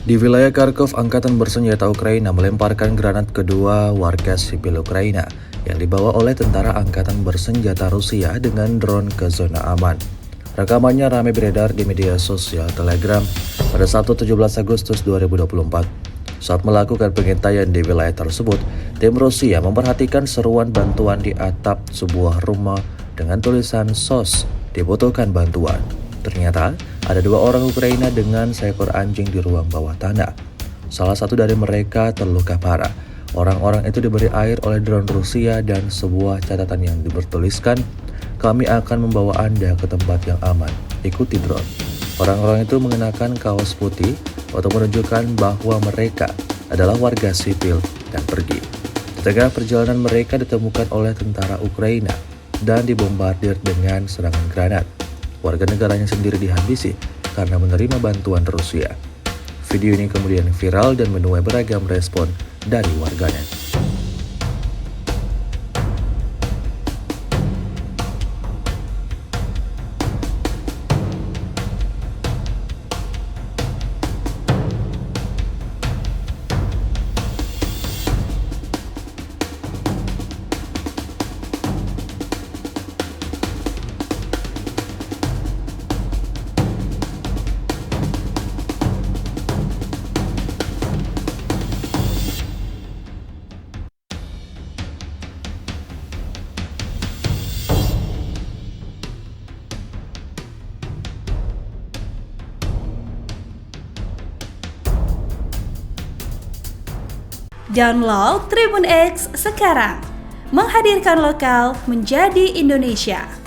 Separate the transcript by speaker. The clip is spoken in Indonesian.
Speaker 1: Di wilayah Kharkov, angkatan bersenjata Ukraina melemparkan granat kedua warga sipil Ukraina yang dibawa oleh tentara angkatan bersenjata Rusia dengan drone ke zona aman. Rekamannya ramai beredar di media sosial Telegram pada Sabtu 17 Agustus 2024. Saat melakukan pengintaian di wilayah tersebut, tim Rusia memperhatikan seruan bantuan di atap sebuah rumah dengan tulisan "SOS, dibutuhkan bantuan". Ternyata, ada dua orang Ukraina dengan seekor anjing di ruang bawah tanah. Salah satu dari mereka terluka parah. Orang-orang itu diberi air oleh drone Rusia dan sebuah catatan yang bertuliskan, "Kami akan membawa Anda ke tempat yang aman. Ikuti drone". Orang-orang itu mengenakan kaos putih untuk menunjukkan bahwa mereka adalah warga sipil dan pergi. Di tengah perjalanan mereka ditemukan oleh tentara Ukraina dan dibombardir dengan serangan granat. Warga negaranya sendiri dihabisi karena menerima bantuan Rusia. Video ini kemudian viral dan menuai beragam respon dari warganet.
Speaker 2: Download Tribun X sekarang, menghadirkan lokal menjadi Indonesia.